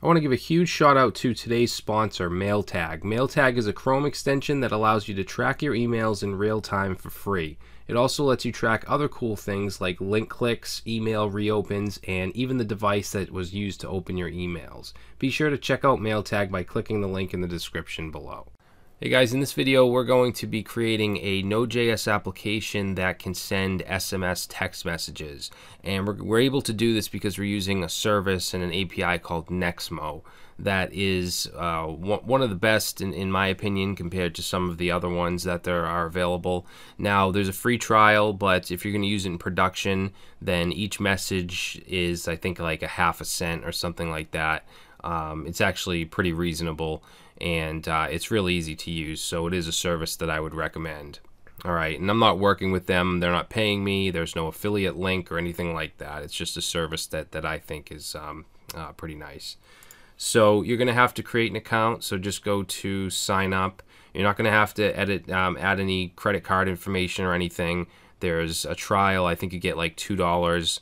want to give a huge shout out to today's sponsor, MailTag. MailTag is a Chrome extension that allows you to track your emails in real time for free. It also lets you track other cool things like link clicks, email reopens, and even the device that was used to open your emails. Be sure to check out MailTag by clicking the link in the description below. Hey guys, in this video we're going to be creating a Node.js application that can send SMS text messages. And we're able to do this because we're using a service and an API called Nexmo that is one of the best in my opinion compared to some of the other ones that there are available. Now there's a free trial, but if you're going to use it in production, then each message is I think like a half a cent or something like that. It's actually pretty reasonable, and it's really easy to use, so it is a service that I would recommend. Alright, and I'm not working with them, they're not paying me, there's no affiliate link or anything like that. It's just a service that I think is pretty nice. So you're going to have to create an account, so just go to sign up. You're not going to have to add any credit card information or anything. There's a trial, I think you get like $2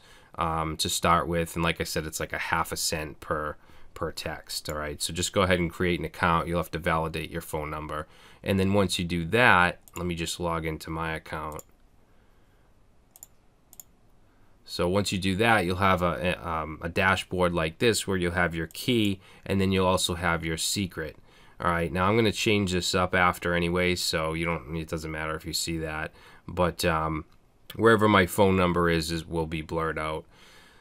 to start with, and like I said, it's like a half a cent per text. All right, so just go ahead and create an account. You'll have to validate your phone number, and then once you do that, let me just log into my account. So once you do that, you'll have a dashboard like this where you'll have your key, and then you'll also have your secret. All right, now I'm going to change this up after anyway, so it doesn't matter if you see that, but wherever my phone number is will be blurred out.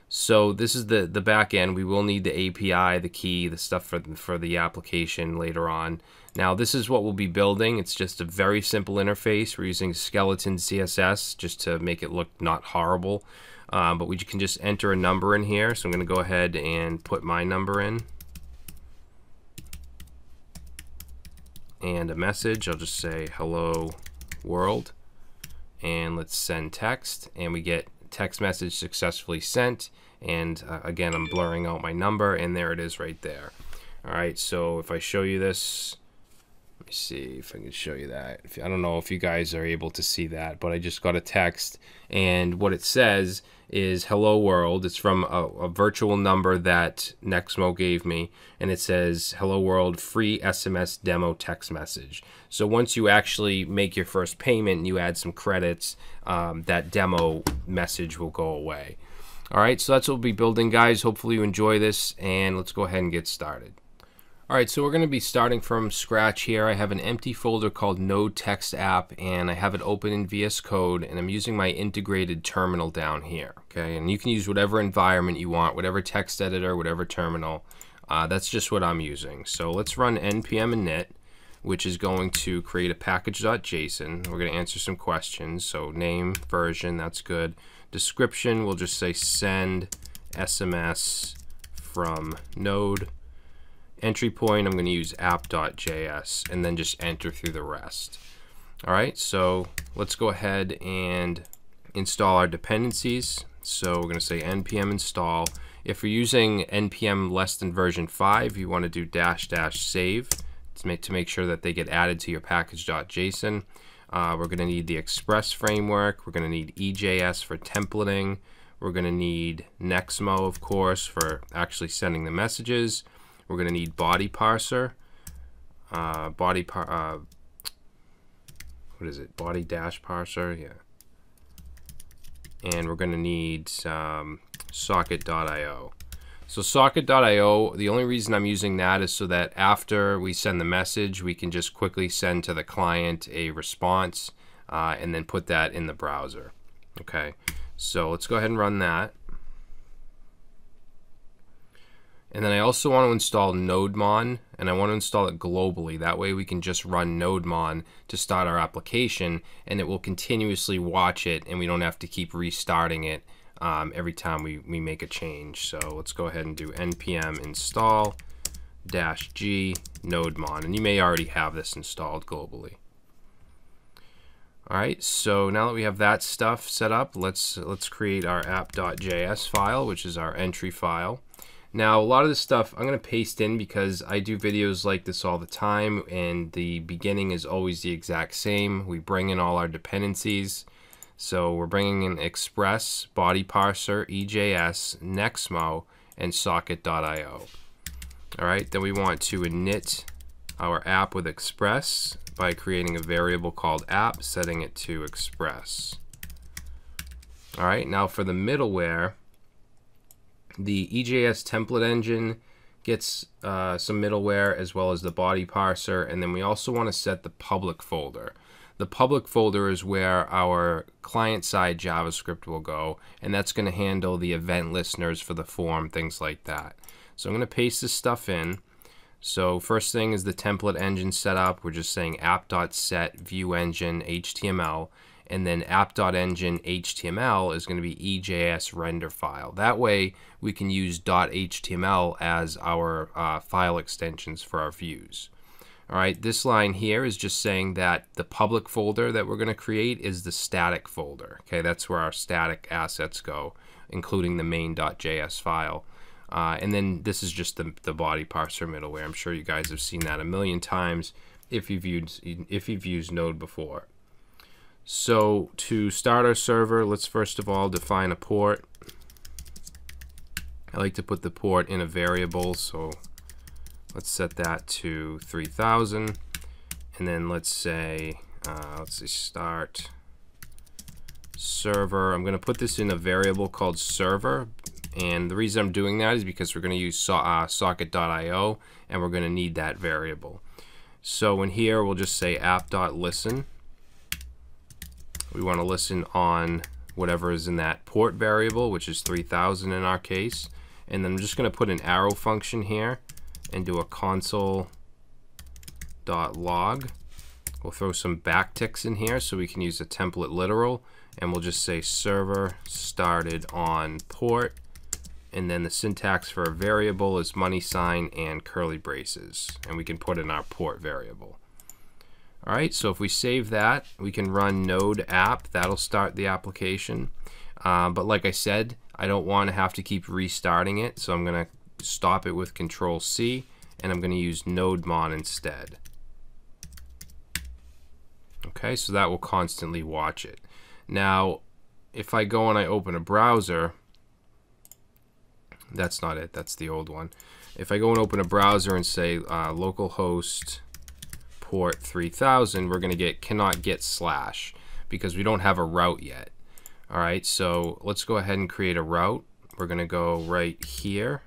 So this is the back end. We will need the API, the key, the stuff for the application later on. Now this is what we'll be building. It's just a very simple interface. We're using skeleton CSS just to make it look not horrible. But we can just enter a number in here. So I'm going to go ahead and put my number in. And a message. I'll just say hello world. And let's send text. And we get text message successfully sent. And again, I'm blurring out my number, and there it is right there. All right, so if I show you this, let me see if I can show you that. I don't know if you guys are able to see that, but I just got a text, and what it says is hello world. It's from a virtual number that Nexmo gave me, and it says hello world, free SMS demo text message. So once you actually make your first payment and you add some credits, that demo message will go away. All right, so that's what we'll be building, guys. Hopefully you enjoy this, and let's go ahead and get started. All right, so we're going to be starting from scratch here. I have an empty folder called Node Text App, and I have it open in VS Code, and I'm using my integrated terminal down here. Okay, and you can use whatever environment you want, whatever text editor, whatever terminal. That's just what I'm using. So let's run npm init, which is going to create a package.json. We're going to answer some questions. So name, version, that's good. Description, we'll just say send SMS from Node. Entry point, I'm going to use app.js, and then just enter through the rest. All right, so let's go ahead and install our dependencies. So we're going to say npm install. If you're using npm less than version 5, you want to do -- save to make sure that they get added to your package.json. We're going to need the Express framework. We're going to need EJS for templating. We're going to need Nexmo, of course, for actually sending the messages. We're going to need body parser. Body dash parser, yeah. And we're going to need socket.io. So socket.io, the only reason I'm using that is so that after we send the message, we can just quickly send to the client a response and then put that in the browser. Okay, so let's go ahead and run that. And then I also want to install Node Mon, and I want to install it globally. That way we can just run Node Mon to start our application, and it will continuously watch it, and we don't have to keep restarting it every time we make a change. So let's go ahead and do npm install -g Node Mon, and you may already have this installed globally. All right, so now that we have that stuff set up, let's create our app.js file, which is our entry file. Now, a lot of this stuff I'm going to paste in because I do videos like this all the time, and the beginning is always the exact same. We bring in all our dependencies. So we're bringing in Express, body parser, EJS, Nexmo, and socket.io. All right, then we want to init our app with Express by creating a variable called app, setting it to Express. All right, now for the middleware, the EJS template engine gets some middleware as well as the body parser, and then we also want to set the public folder. The public folder is where our client-side JavaScript will go, and that's going to handle the event listeners for the form, things like that. So I'm going to paste this stuff in. So first thing is the template engine setup. We're just saying app.set view engine HTML, and then app.engine HTML is going to be EJS render file. That way we can use .html as our file extensions for our views. All right, this line here is just saying that the public folder that we're going to create is the static folder. Okay, that's where our static assets go, including the main.js file. And then this is just the body parser middleware. I'm sure you guys have seen that a million times if you've used Node before. So to start our server, let's first of all define a port. I like to put the port in a variable, so let's set that to 3000, and then let's say start server. I'm going to put this in a variable called server, and the reason I'm doing that is because we're going to use socket.io, and we're going to need that variable. So in here we'll just say app.listen. We want to listen on whatever is in that port variable, which is 3000 in our case, and then I'm just going to put an arrow function here and do a console.log. We'll throw some backticks in here so we can use a template literal, and we'll just say server started on port, and then the syntax for a variable is money sign and curly braces, and we can put in our port variable. All right, so if we save that, we can run node app. That'll start the application. But like I said, I don't want to have to keep restarting it, so I'm going to stop it with Control C, and I'm going to use Node Mon instead. Okay, so that will constantly watch it. Now, if I go and I open a browser, that's not it, that's the old one. If I go and open a browser and say localhost port 3000, we're going to get cannot get slash because we don't have a route yet. All right, so let's go ahead and create a route. We're going to go right here,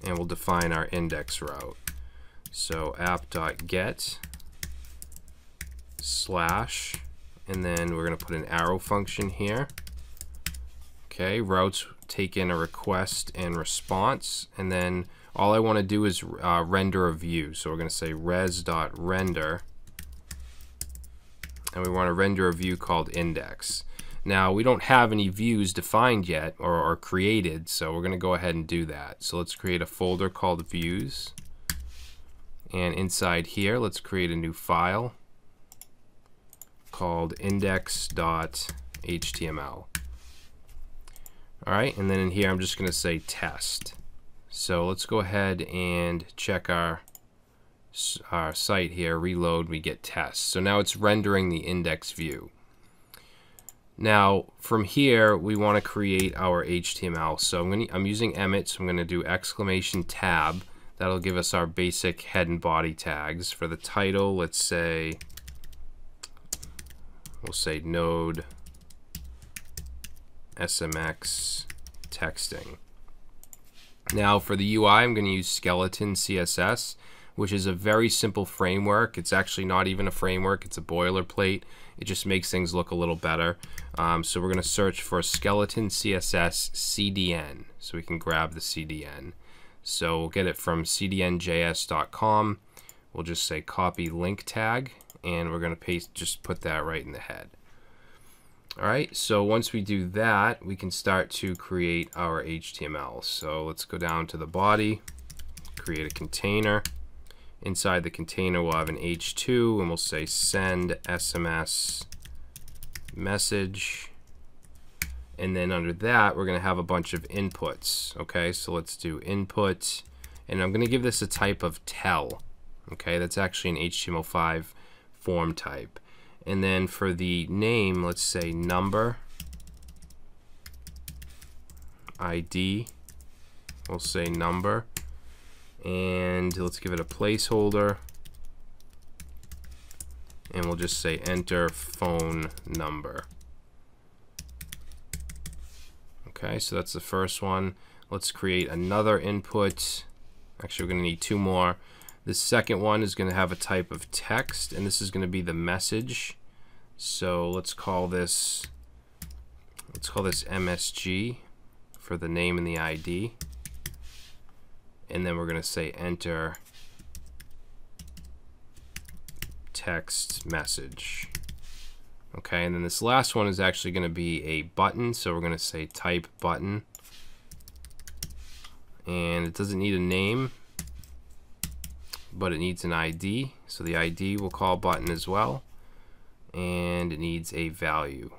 and we'll define our index route. So app.get slash, and then we're going to put an arrow function here. Okay, routes take in a request and response, and then all I want to do is render a view. So we're going to say res.render, and we want to render a view called index. Now we don't have any views defined yet or created, so we're going to go ahead and do that. So let's create a folder called views, and inside here let's create a new file called index.html. All right, and then in here I'm just going to say test. So let's go ahead and check our site here, reload, we get test. So now it's rendering the index view. Now from here we want to create our HTML. So I'm using Emmet, so I'm going to do exclamation tab. That'll give us our basic head and body tags. For the title, we'll say Node SMX texting. Now for the UI, I'm going to use Skeleton CSS, which is a very simple framework. It's actually not even a framework, it's a boilerplate. It just makes things look a little better. So we're going to search for Skeleton CSS CDN, so we can grab the CDN. So we'll get it from cdnjs.com. We'll just say copy link tag, and we're going to just put that right in the head. All right, so once we do that, we can start to create our HTML. So let's go down to the body, create a container. Inside the container, we'll have an h2, and we'll say send SMS message. And then under that, we're going to have a bunch of inputs. Okay, so let's do input, and I'm going to give this a type of tell. Okay, that's actually an HTML5 form type. And then for the name, let's say number, ID, we'll say number, and let's give it a placeholder, and we'll just say enter phone number. Okay, so that's the first one. Let's create another input. Actually, we're going to need two more. This second one is going to have a type of text, and this is going to be the message. So let's call this MSG for the name and the ID. And then we're going to say enter text message. Okay, and then this last one is actually going to be a button, so we're going to say type button. And it doesn't need a name, but it needs an ID, so the ID we'll call button as well, and it needs a value.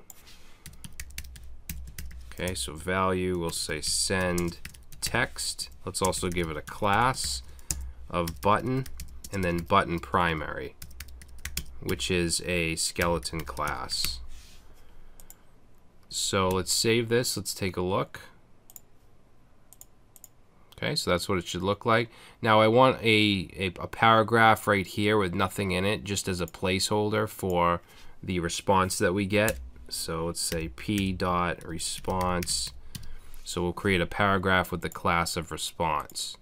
Okay, so value, we'll say send text. Let's also give it a class of button, and then button primary, which is a skeleton class. So let's save this. Let's take a look. Okay, so that's what it should look like. Now I want a paragraph right here with nothing in it, just as a placeholder for the response that we get. So let's say p.response. So we'll create a paragraph with the class of response.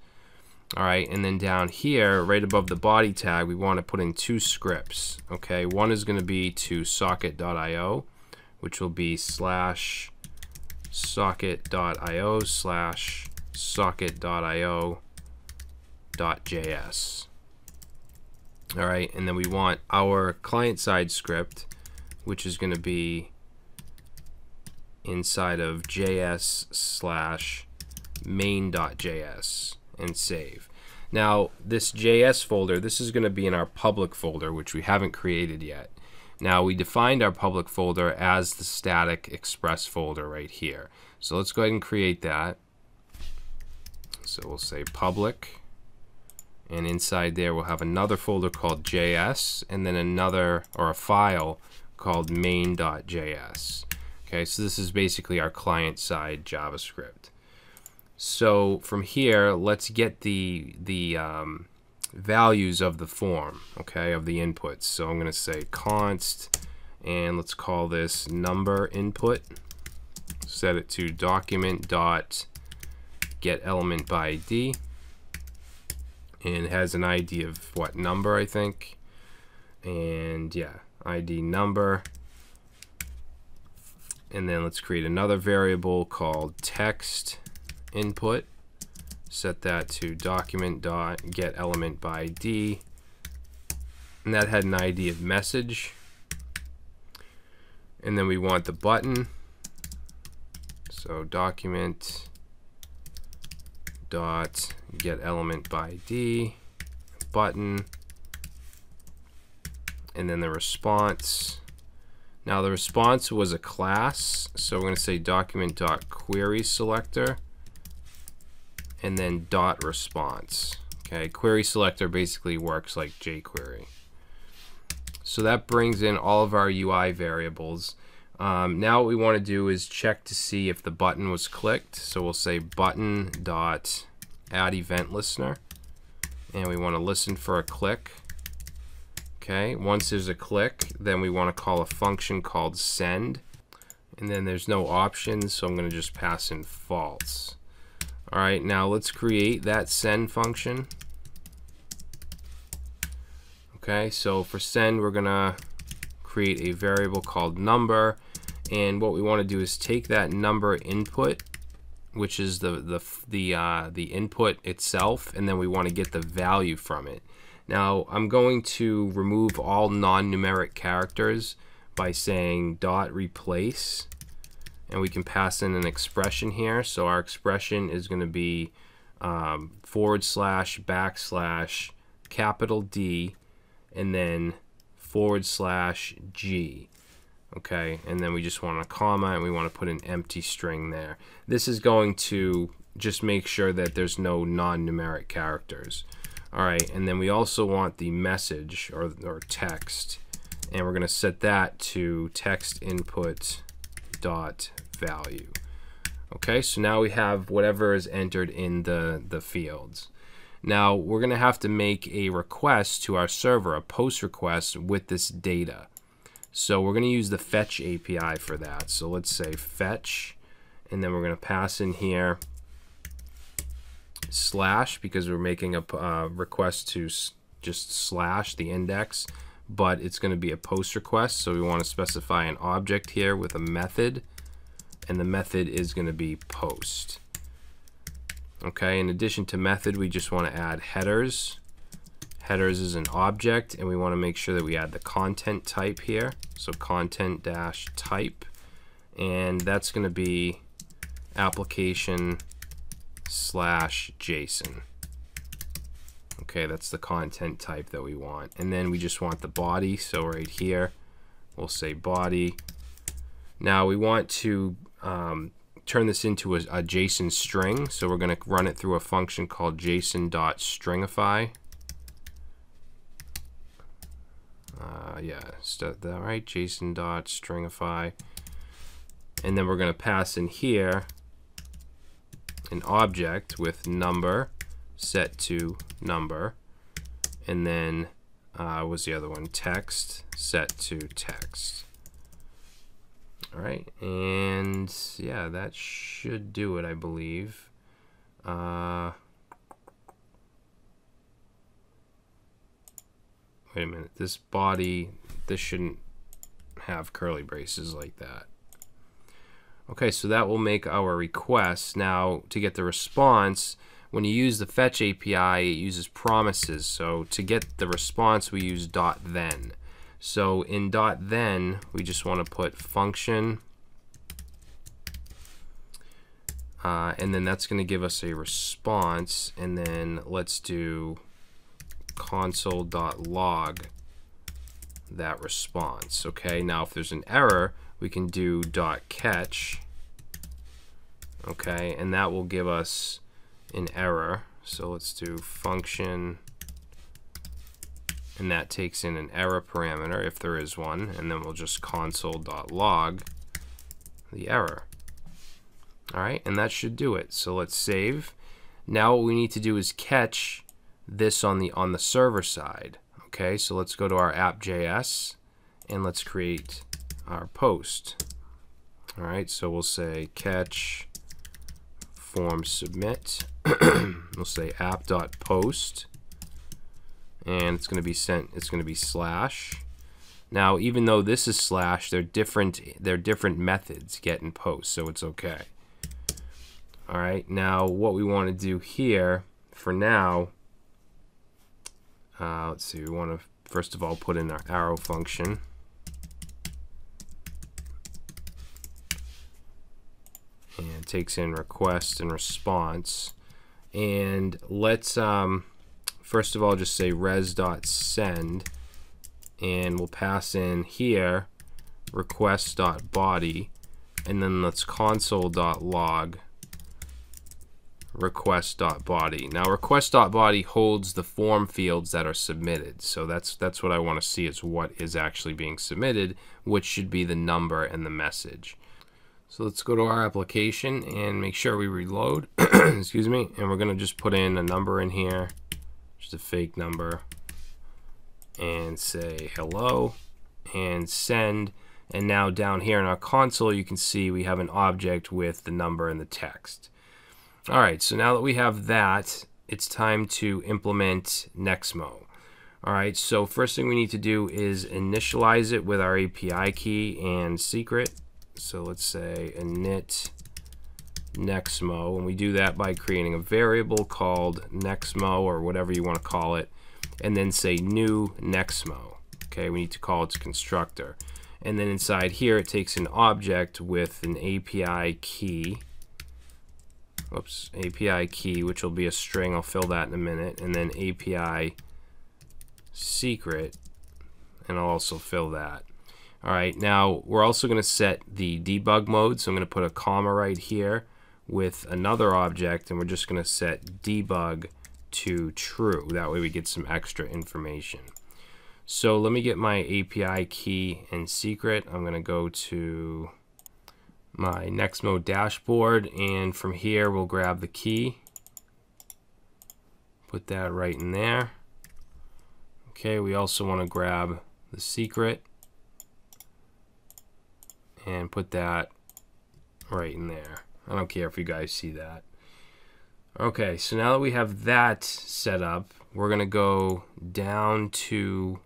All right, and then down here, right above the body tag, we want to put in two scripts. Okay, one is going to be to socket.io, which will be /socket.io/socket.io.js. All right, and then we want our client-side script, which is going to be inside of js/main.js, and save. Now this JS folder, this is going to be in our public folder, which we haven't created yet. Now we defined our public folder as the static express folder right here. So let's go ahead and create that. So we'll say public, and inside there we'll have another folder called JS, and then another, or a file called main.js. Okay, so this is basically our client-side JavaScript. So from here, let's get the values of the form, okay, of the inputs. So I'm going to say const, and let's call this number input. Set it to document.getElementById, and it has an ID of what, number, I think, and yeah, ID number. And then let's create another variable called text input. Set that to document.getElementById, and that had an ID of message. And then we want the button, so document.getElementById button, and then the response. Now the response was a class, so we're going to say document.querySelector, and then .response. Okay, query selector basically works like jQuery. So that brings in all of our UI variables. Now what we want to do is check to see if the button was clicked. So we'll say button.addEventListener, and we want to listen for a click. Okay, once there's a click, then we want to call a function called send, and then there's no options, so I'm going to just pass in false. All right, now let's create that send function. Okay, so for send, we're going to create a variable called number, and what we want to do is take that number input, which is the input itself, and then we want to get the value from it. Now I'm going to remove all non-numeric characters by saying .replace, and we can pass in an expression here. So our expression is going to be / /D, and then /G. Okay, and then we just want a comma, and we want to put an empty string there. This is going to just make sure that there's no non-numeric characters. All right, and then we also want the message or text, and we're going to set that to text input dot value. Okay, so now we have whatever is entered in the fields. Now we're going to have to make a request to our server, a post request with this data. So we're going to use the fetch API for that. So let's say fetch, and then we're going to pass in here slash, because we're making a request to just slash the index, but it's going to be a post request. So we want to specify an object here with a method, and the method is going to be post. Okay, in addition to method, we just want to add headers. Headers is an object, and we want to make sure that we add the content type here. So content dash type, and that's going to be application slash JSON. Okay, that's the content type that we want. And then we just want the body, so right here we'll say body. Now we want to turn this into a JSON string, so we're going to run it through a function called JSON.stringify. Yeah, is that right? JSON.stringify. And then we're going to pass in here an object with number set to number, and then what's the other one? Text set to text. All right, and yeah, that should do it, I believe. Wait a minute, this body, this shouldn't have curly braces like that. Okay, so that will make our request. Now, to get the response, when you use the fetch API, it uses promises. So to get the response, we use .then. So in .then, we just want to put function, and then that's going to give us a response. And then let's do console.log that response. Okay, now if there's an error, we can do .catch. Okay, and that will give us an error. So let's do function, and that takes in an error parameter if there is one, and then we'll just console.log the error. All right, and that should do it. So let's save. Now what we need to do is catch this on the server side. Okay, so let's go to our app.js and let's create our post. All right, so we'll say catch form submit. We'll say app.post, and it's going to be sent. It's going to be slash. Now, even though this is slash, they're different methods, get and post, so it's okay. All right, now what we want to do here for now, let's see, we want to first of all put in our arrow function. And it takes in request and response. And let's first of all just say res.send, and we'll pass in here request.body, and then let's console.log request.body. Now request.body holds the form fields that are submitted, so that's what I want to see, is what is actually being submitted, which should be the number and the message. So let's go to our application and make sure we reload. Excuse me, and we're going to just put in a number in here, just a fake number, and say hello and send. And now down here in our console you can see we have an object with the number and the text. Alright, so now that we have that, it's time to implement Nexmo. Alright, so first thing we need to do is initialize it with our API key and secret. So let's say init Nexmo, and we do that by creating a variable called Nexmo, or whatever you want to call it, and then say new Nexmo. Okay, we need to call its constructor. And then inside here it takes an object with an API key. Whoops, API key, which will be a string. I'll fill that in a minute. And then API secret, and I'll also fill that. All right, now we're also going to set the debug mode. So I'm going to put a comma right here with another object, and we're just going to set debug to true. That way we get some extra information. So let me get my API key and secret. I'm going to go to my Nexmo dashboard, and from here we'll grab the key, Put that right in there. Okay, we also want to grab the secret and put that right in there. I don't care if you guys see that. Okay, so now that we have that set up, we're going to go down to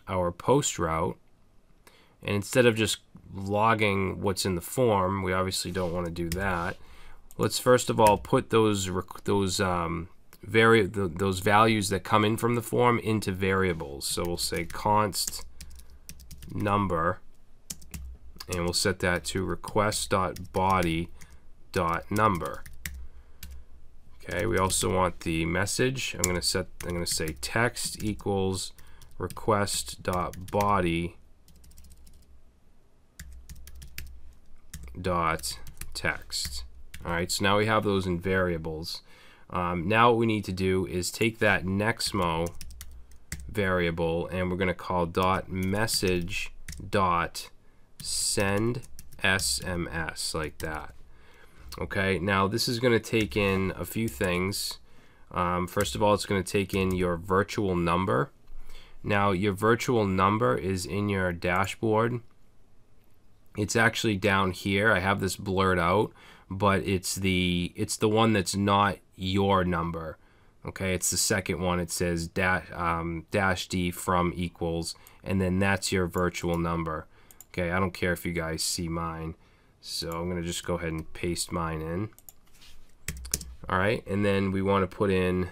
our post route, and instead of just logging what's in the form, we obviously don't want to do that. Let's first of all put those values that come in from the form into variables. So we'll say const number, and we'll set that to request.body.number. Okay, we also want the message. I'm going to say text equals request.body.text. All right, so now we have those in variables. Now what we need to do is take that Nexmo variable, and we're going to call .message.send SMS, like that. Okay, now this is going to take in a few things. First of all, it's going to take in your virtual number. Now, your virtual number is in your dashboard. It's actually down here. I have this blurred out, but it's the one that's not your number. Okay, it's the second one. It says dash D from equals, and then that's your virtual number. Okay, I don't care if you guys see mine. So I'm going to just go ahead and paste mine in. All right, and then we want to put in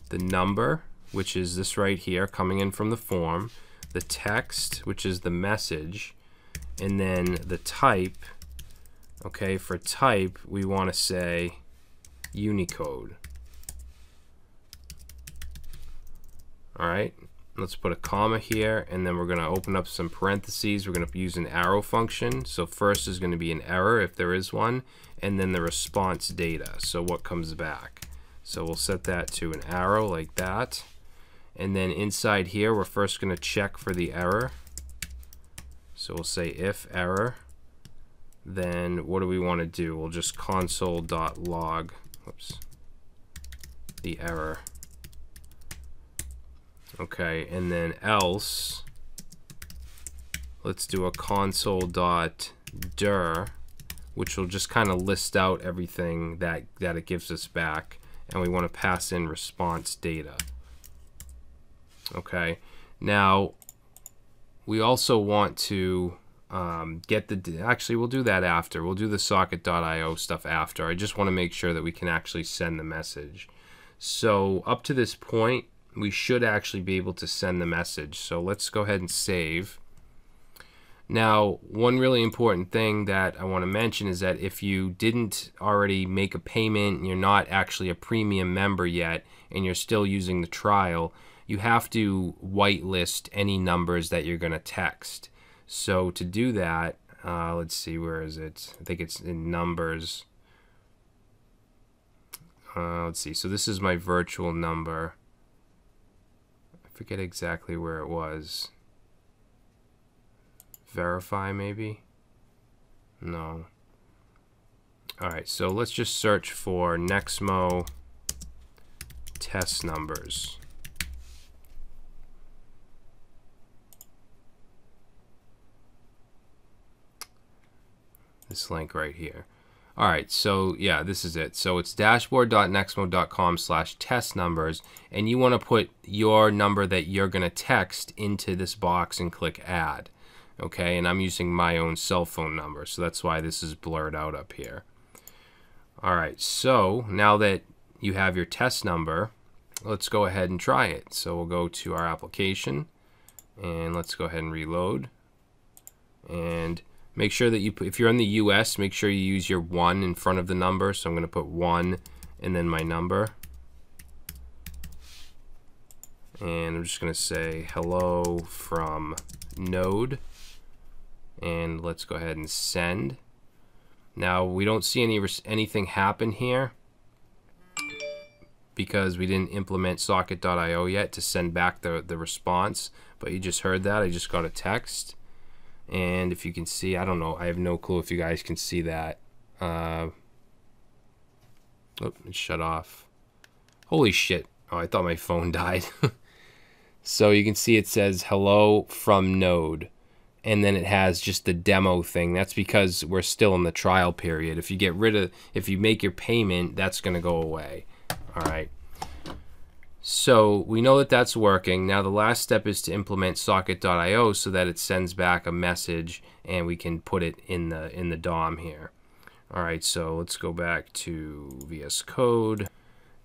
the number, which is this right here, coming in from the form, the text, which is the message, and then the type. Okay, for type, we want to say Unicode. All right, let's put a comma here, and then we're going to open up some parentheses. We're going to use an arrow function. So first is going to be an error if there is one, and then the response data, so what comes back. So we'll set that to an arrow like that. And then inside here, we're first going to check for the error. So we'll say if error. Then what do we want to do? We'll just console.log, the error. Okay, and then else, let's do a console.dir, which will just kind of list out everything that it gives us back, and we want to pass in response data. Okay, now we also want to get the, actually we'll do that after. We'll do the socket.io stuff after. I just want to make sure that we can actually send the message. So up to this point, we should actually be able to send the message. So let's go ahead and save. Now, one really important thing that I want to mention is that if you didn't already make a payment and you're not actually a premium member yet and you're still using the trial, you have to whitelist any numbers that you're going to text. So to do that, let's see, where is it? I think it's in numbers. Let's see, so this is my virtual number. I forget exactly where it was. Verify maybe? No. Alright, so let's just search for Nexmo test numbers. This link right here. Alright, so yeah, this is it. So it's dashboard.nexmo.com/test numbers, and you want to put your number that you're going to text into this box and click add. Okay, and I'm using my own cell phone number, so that's why this is blurred out up here. Alright, so now that you have your test number, let's go ahead and try it. So we'll go to our application, and let's go ahead and reload. And make sure that if you're in the US, make sure you use your 1 in front of the number. So I'm going to put 1 and then my number. And I'm just going to say hello from Node. And let's go ahead and send. Now we don't see anything happen here because we didn't implement socket.io yet to send back the response. But you just heard that. I just got a text. And if you can see, I don't know, I have no clue if you guys can see that. Oh, it shut off. Holy shit. Oh, I thought my phone died. So you can see it says hello from Node, and then it has just the demo thing. That's because we're still in the trial period. If you make your payment, that's going to go away. All right. So we know that that's working. Now the last step is to implement socket.io so that it sends back a message and we can put it in the DOM here. All right, so let's go back to VS Code.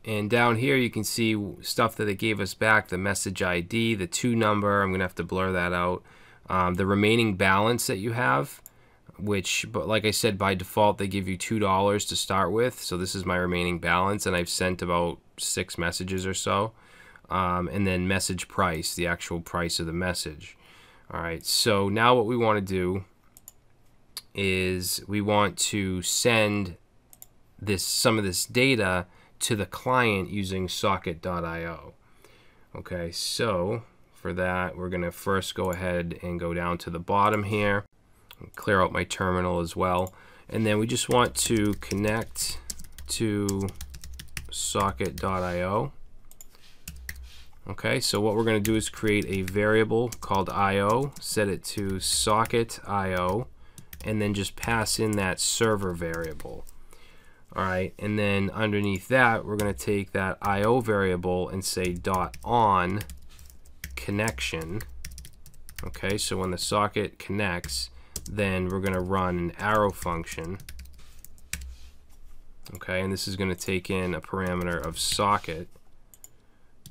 And down here you can see stuff that it gave us back, the message ID, the to number. I'm going to have to blur that out. The remaining balance that you have, but like I said, by default they give you $2 to start with. So this is my remaining balance, and I've sent about 6 messages or so. And then message price, the actual price of the message. All right, so now what we want to do is we want to send some of this data to the client using socket.io. Okay, so for that we're going to first go ahead and go down to the bottom here, clear out my terminal as well, and then we just want to connect to socket.io. Okay, so what we're going to do is create a variable called IO, set it to socket.io, and then just pass in that server variable. All right, and then underneath that, we're going to take that IO variable and say .on connection. Okay, so when the socket connects, then we're going to run an arrow function. Okay, and this is going to take in a parameter of socket.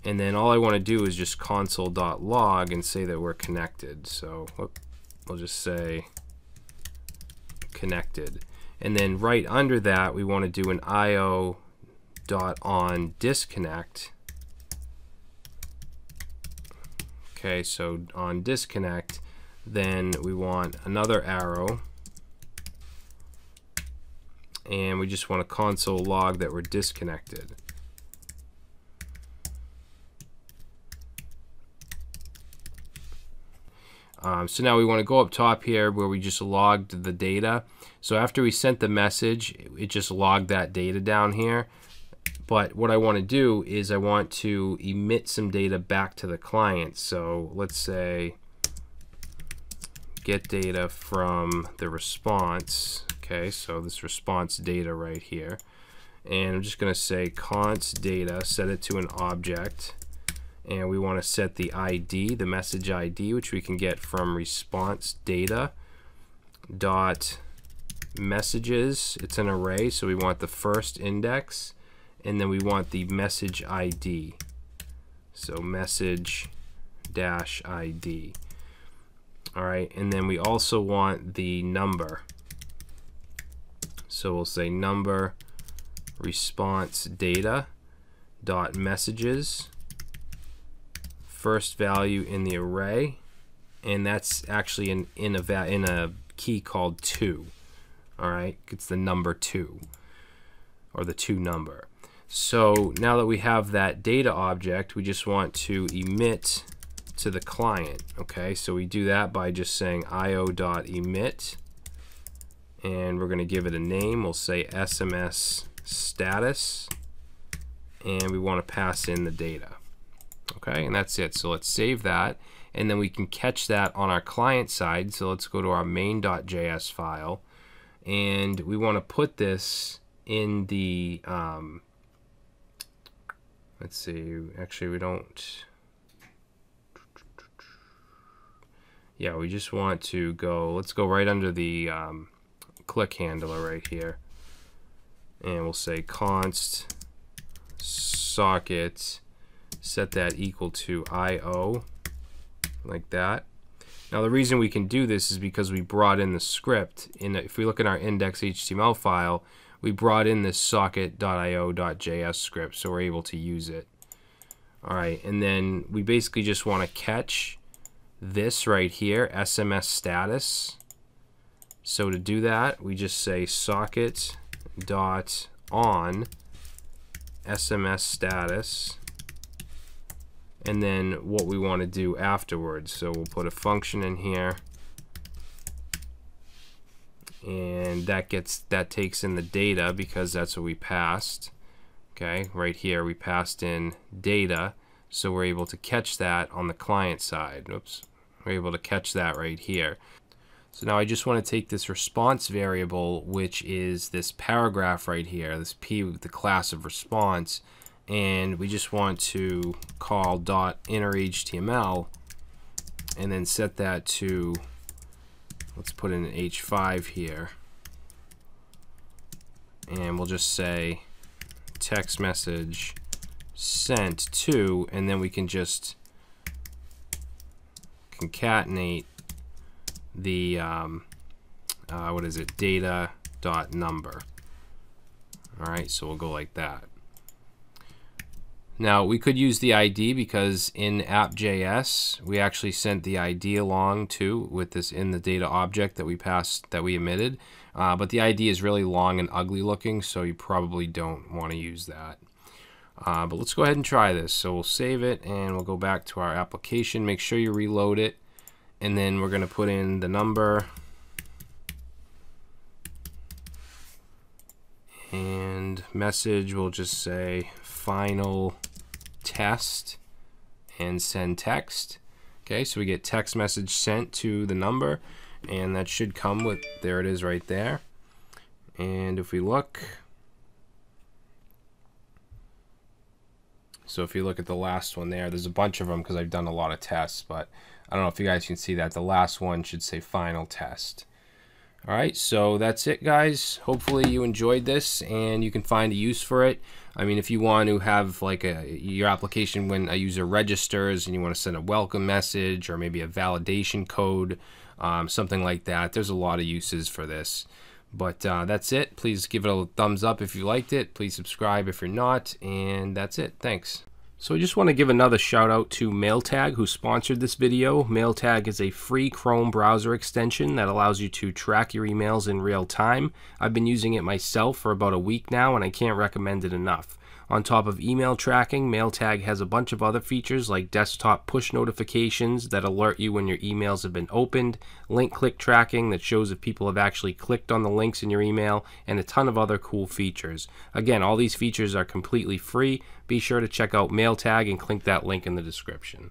And then all I want to do is just console.log and say that we're connected. So we'll just say connected. And then right under that, we want to do an io.onDisconnect. Okay, so on disconnect, then we want another arrow, and we just want to console log that we're disconnected. So now we want to go up top here where we just logged the data. So after we sent the message, it just logged that data down here. But what I want to do is I want to emit some data back to the client. So let's say get data from the response. Okay, so this response data right here. And I'm just going to say const data, set it to an object. And we want to set the ID, the message ID, which we can get from response data dot messages. It's an array, so we want the first index, and then we want the message ID. So message dash ID. All right, and then we also want the number. So we'll say number response data dot messages, first value in the array, and that's actually in a key called 2. All right, it's the number 2, or the 2 number. So now that we have that data object, we just want to emit to the client. Okay, so we do that by just saying io.emit, and we're going to give it a name. We'll say SMS status, and we want to pass in the data. Okay, and that's it. So let's save that, and then we can catch that on our client side. So let's go to our main.js file, and we want to put this in the let's see, actually we don't, yeah, we just want to go, let's go right under the click handler right here, and we'll say const socket, set that equal to IO, like that. Now the reason we can do this is because we brought in the script. If we look at our index.html file, we brought in this socket.io.js script, so we're able to use it. All right, and then we basically just want to catch this right here, SMS status. So to do that, we just say socket.on SMS status, and then what we want to do afterwards. So we'll put a function in here, and that takes in the data because that's what we passed. Okay, right here we passed in data, so we're able to catch that on the client side. Oops, we're able to catch that right here. So now I just want to take this response variable, which is this paragraph right here, this P with the class of response, and we just want to call .innerHTML and then set that to, let's put in an H5 here, and we'll just say text message sent to, and then we can just concatenate the what is it, data dot number. All right, so we'll go like that. Now we could use the ID because in app.js we actually sent the ID along too with this in the data object that we emitted, but the ID is really long and ugly looking, so you probably don't want to use that. But let's go ahead and try this. So we'll save it and we'll go back to our application. Make sure you reload it, and then we're going to put in the number and message. We'll just say final test and send text. Okay, so we get text message sent to the number, and that should come with, there it is right there. And if we look, so if you look at the last one there's a bunch of them because I've done a lot of tests, but I don't know if you guys can see that. The last one should say final test. All right, so that's it, guys. Hopefully you enjoyed this and you can find a use for it. I mean, if you want to have like your application when a user registers and you want to send a welcome message or maybe a validation code, something like that, there's a lot of uses for this. But that's it. Please give it a thumbs up if you liked it. Please subscribe if you're not. And that's it. Thanks. So I just want to give another shout out to MailTag, who sponsored this video. MailTag is a free Chrome browser extension that allows you to track your emails in real time. I've been using it myself for about a week now, and I can't recommend it enough. On top of email tracking, MailTag has a bunch of other features like desktop push notifications that alert you when your emails have been opened, link click tracking that shows if people have actually clicked on the links in your email, and a ton of other cool features. Again, all these features are completely free. Be sure to check out MailTag and click that link in the description.